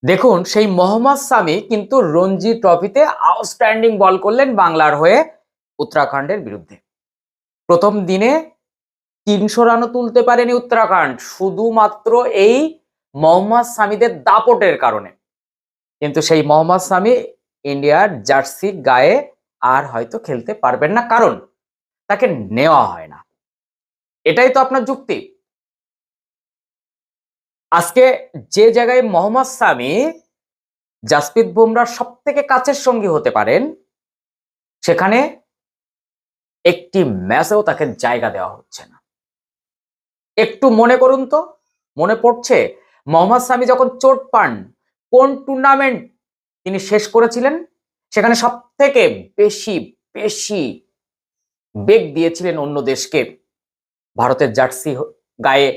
দেখুন, সেই মোহাম্মদ সামি কিন্তু রঞ্জি ট্রফিতে আউটস্ট্যান্ডিং বল করলেন বাংলার হয়ে উত্তরাখণ্ডের বিরুদ্ধে। প্রথম দিনে ৩০০ রানও তুলতে পারেনি উত্তরাখণ্ড, শুধুমাত্র এই মোহাম্মদ সামিদের দাপটের কারণে। কিন্তু সেই মোহাম্মদ সামি ইন্ডিয়ার জার্সি গায়ে আর হয়তো খেলতে পারবেন না, কারণ তাকে নেওয়া হয় না। এটাই তো আপনার যুক্তি। আজকে যে জায়গায় মোহাম্মদ সামি জাসপ্রীত বুমরার সব থেকে কাছের সঙ্গী হতে পারেন, সেখানে একটি ম্যাচেও তাকে জায়গা দেওয়া হচ্ছে না। একটু মনে করুন তো, মনে পড়ছে মোহাম্মদ সামি যখন চোট পান, কোন টুর্নামেন্ট তিনি শেষ করেছিলেন? সেখানে সব থেকে বেশি বেশি বেগ দিয়েছিলেন অন্য দেশকে, ভারতের জার্সি গায়ে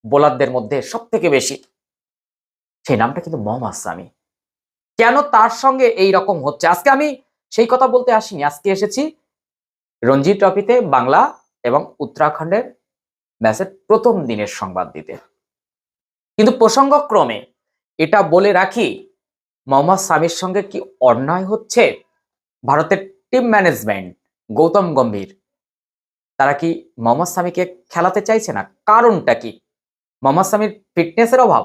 বোলারদের মধ্যে সব থেকে বেশি। সেই নামটা কিন্তু মোহাম্মদ সামি। কেন তার সঙ্গে এই রকম হচ্ছে? আজকে আমি সেই কথা বলতে আসিনি, আজকে এসেছি রঞ্জি ট্রফিতে বাংলা এবং উত্তরাখণ্ডের ম্যাচের প্রথম দিনের সংবাদ দিতে। কিন্তু প্রসঙ্গক্রমে এটা বলে রাখি, মোহাম্মদ সামির সঙ্গে কি অন্যায় হচ্ছে? ভারতের টিম ম্যানেজমেন্ট, গৌতম গম্ভীর, তারা কি মোহাম্মদ সামিকে খেলাতে চাইছে না? কারণটা কি? মোহাম্মদ সামির ফিটনেসের অভাব?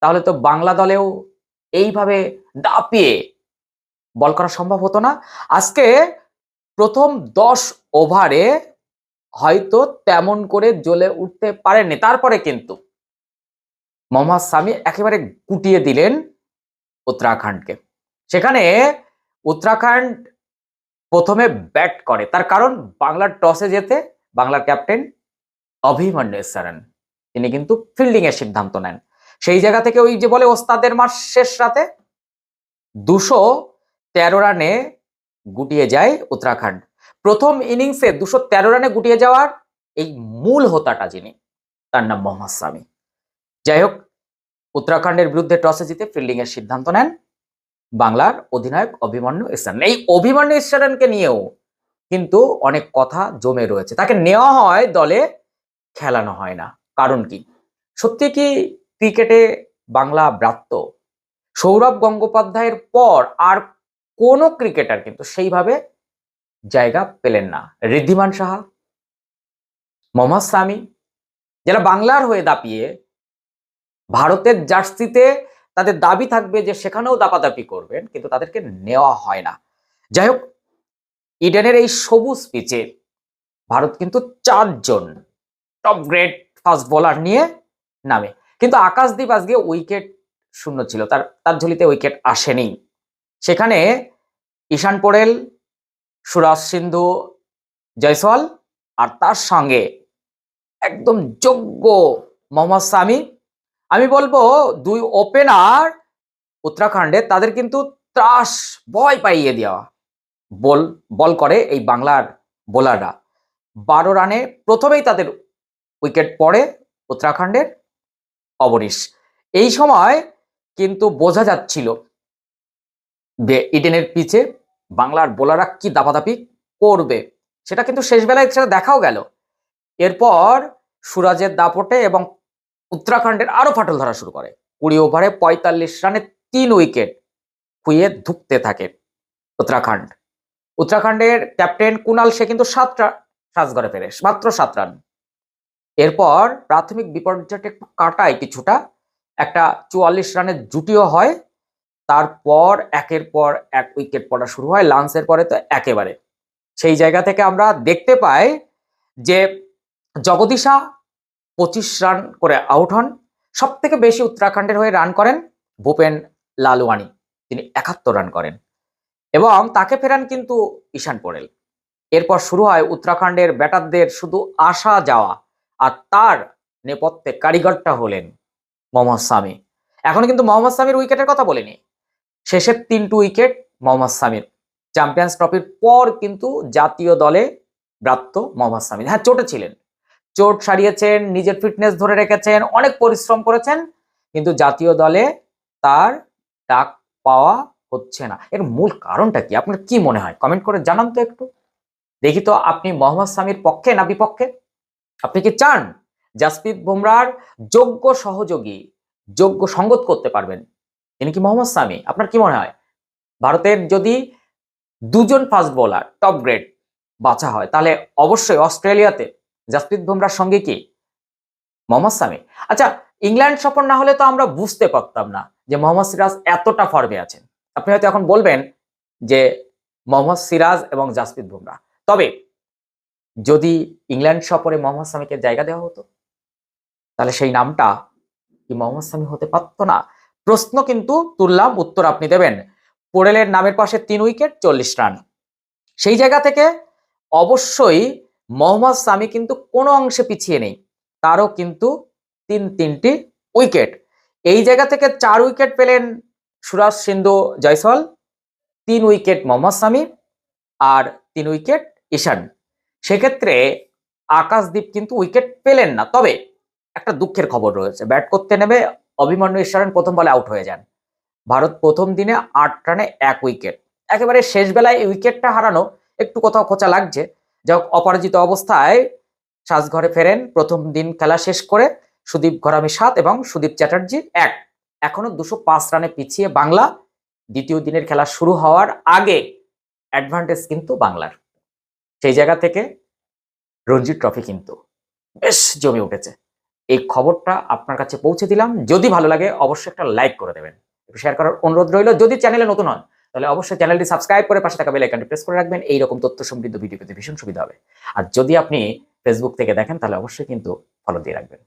তাহলে তো বাংলা দলেও এইভাবে দাপিয়ে বল করা সম্ভব হতো না। আজকে প্রথম 10 ওভারে হয়তো তেমন করে জ্বলে উঠতে পারেননি, তারপরে কিন্তু মোহাম্মদ সামি একেবারে গুটিয়ে দিলেন উত্তরাখণ্ডকে। সেখানে উত্তরাখণ্ড প্রথমে ব্যাট করে, তার কারণ বাংলার টসে যেতে বাংলার ক্যাপ্টেন অভিমন্যু এসরান তিনি কিন্তু ফিল্ডিং এর সিদ্ধান্ত নেন। সেই জায়গা থেকে ওই যে বলে ওস্তাদের মার শেষ রাতে 213 রানে গুটিয়ে যায় উত্তরাখণ্ড। প্রথম ইনিংসে 213 রানে গুটিয়ে যাওয়ার এই মূল হোতাটা যিনি, তার নাম মোহাম্মদ সামি। যাই হোক, উত্তরাখণ্ডের বিরুদ্ধে টসে জিতে ফিল্ডিং এর সিদ্ধান্ত নেন বাংলার অধিনায়ক অভিমন্যু এসরান। এই অভিমন্যু এসরানকে নিয়েও কিন্তু অনেক কথা জমে রয়েছে। তাকে নেওয়া হয় দলে, খেলানো হয় না। কারণ কি? সত্যি কি ক্রিকেটে বাংলা ব্রাত্য? সৌরভ গঙ্গোপাধ্যায়ের পর আর কোনো ক্রিকেটার কিন্তু সেইভাবে জায়গা পেলেন না। ঋদ্ধিমান সাহা, মোহাম্মদ সামি, যারা বাংলার হয়ে দাপিয়ে ভারতের জার্সিতে তাদের দাবি থাকবে যে সেখানেও দাপাদাপি করবেন, কিন্তু তাদেরকে নেওয়া হয় না। যাই হোক, ইডেনের এই সবুজ পিচে ভারত কিন্তু 4 জন টপ গ্রেড ফাস্ট বোলার নিয়ে নামে। কিন্তু আকাশদীপ আজকে উইকেট শূন্য ছিল, তার তার ঝুলিতে উইকেট আসেনি। সেখানে ঈশান পোরেল, সুরাজ সিন্ধু জয়সওয়াল, আর তার সঙ্গে একদম যোগ্য মোহাম্মদ সামি। আমি বলবো দুই ওপেনার উত্তরাখণ্ডে, তাদের কিন্তু ত্রাস ভয় পাইয়ে দেওয়া বল বল করে এই বাংলার বোলাররা। 12 রানে প্রথমেই তাদের উইকেট পড়ে উত্তরাখণ্ডের অবনীশ। এই সময় কিন্তু বোঝা যাচ্ছিল ইডেনের পিচে বাংলার বোলাররা কি দাপাদাপি করবে, সেটা কিন্তু শেষ বেলায় সেটা দেখাও গেল। এরপর সুরাজের দাপটে এবং উত্তরাখণ্ডের আরো ফাটল ধরা শুরু করে। 20 ওভারে 45 রানে 3 উইকেট খুইয়ে ধুঁকতে থাকে উত্তরাখণ্ড। উত্তরাখণ্ডের ক্যাপ্টেন কুনাল, সে কিন্তু 7 রান করে ফেরে, মাত্র 7 রান। এরপর প্রাথমিক বিপর্যয়টা একটু কাটায় কিছুটা, একটা 44 রানের জুটিও হয়। তারপর একের পর এক উইকেট পড়া শুরু হয়, লাঞ্চের পরে তো একেবারে। সেই জায়গা থেকে আমরা দেখতে পাই যে জগদীশা 25 রান করে আউট হন। সব থেকে বেশি উত্তরাখণ্ডের হয়ে রান করেন ভূপেন লালওয়ানি, তিনি 71 রান করেন এবং তাকে ফেরান কিন্তু ঈশান পোরেল। এরপর শুরু হয় উত্তরাখণ্ডের ব্যাটারদের শুধু আসা যাওয়া, আর তার নেপথ্যে কারিগরটা হলেন মোহাম্মদ সামি। এখন কিন্তু মোহাম্মদ সামির উইকেটের কথা বলিনি, শেষের 3টি উইকেট মোহাম্মদ সামির। চ্যাম্পিয়ন্স ট্রফির পর কিন্তু জাতীয় দলে ব্রাত্য মোহাম্মদ সামি। হ্যাঁ, চোটে ছিলেন, চোট সারিয়েছেন, নিজের ফিটনেস ধরে রেখেছেন, অনেক পরিশ্রম করেছেন, কিন্তু জাতীয় দলে তার ডাক পাওয়া হচ্ছে না। এর মূল কারণটা কি? আপনার কি মনে হয়? কমেন্ট করে জানান তো একটু। দেখি তো আপনি মোহাম্মদ সামির পক্ষে না বিপক্ষে? আপনি কি চান জাসপ্রীত বুমরার যোগ্য সহযোগী, যোগ্য সঙ্গত করতে পারবেন তিনি কি মোহাম্মদ সামি? আপনার কি মনে হয় ভারতের যদি দুজন ফাস্ট বোলার টপ গ্রেড বাছা হয় তাহলে অবশ্যই অস্ট্রেলিয়াতে জাসপ্রীত বুমরার সঙ্গে কি মোহাম্মদ সামি? আচ্ছা, ইংল্যান্ড সফর না হলে তো আমরা বুঝতে পারতাম না যে মোহাম্মদ সিরাজ এতটা ফর্মে আছেন। আপনি হয়তো এখন বলবেন যে মোহাম্মদ সিরাজ এবং জাসপ্রীত বুমরা, তবে যদি ইংল্যান্ড সফরে মোহাম্মদ সামিকে জায়গা দেওয়া হতো তাহলে সেই নামটা কি মোহাম্মদ সামি হতে পারতো না? প্রশ্ন কিন্তু তুললাম, উত্তর আপনি দেবেন। পোরেলের নামের পাশে 3 উইকেট 40 রান। সেই জায়গা থেকে অবশ্যই মোহাম্মদ সামি কিন্তু কোনো অংশে পিছিয়ে নেই, তারও কিন্তু 3টি উইকেট। এই জায়গা থেকে 4 উইকেট পেলেন সুরাজ সিন্ধু জয়সওয়াল, 3 উইকেট মোহাম্মদ সামি আর 3 উইকেট ঈশান। সেক্ষেত্রে আকাশদীপ কিন্তু উইকেট পেলেন না। তবে একটা দুঃখের খবর রয়েছে, ব্যাট করতে নেমে অভিমন্যু ঈশ্বরন প্রথম বলে আউট হয়ে যান। ভারত প্রথম দিনে 8 রানে 1 উইকেট। একেবারে শেষ বেলায় এই উইকেটটা হারানো একটু কোথাও খোঁচা লাগছে। যাই হোক, অপরাজিত অবস্থায় সাজঘরে ফেরেন প্রথম দিন খেলা শেষ করে সুদীপ ঘরামি 7 এবং সুদীপ চ্যাটার্জি 1। এখনো 205 রানে পিছিয়ে বাংলা। দ্বিতীয় দিনের খেলা শুরু হওয়ার আগে অ্যাডভান্টেজ কিন্তু বাংলার। সেই জায়গা থেকে রঞ্জি ট্রফি কিন্তু বেশ জমে উঠেছে। এই খবরটা আপনার কাছে পৌঁছে দিলাম। যদি ভালো লাগে অবশ্যই একটা লাইক করে দেবেন, একটু শেয়ার করার অনুরোধ রইল। যদি চ্যানেলে নতুন হন তাহলে অবশ্যই চ্যানেলটি সাবস্ক্রাইব করে পাশে থাকা বেল আইকনটি প্রেস করে রাখবেন। এইরকম তথ্য সমৃদ্ধ ভিডিও পেতে ভীষণ সুবিধা হবে। আর যদি আপনি ফেসবুক থেকে দেখেন তাহলে অবশ্যই কিন্তু ফলো দিয়ে রাখবেন।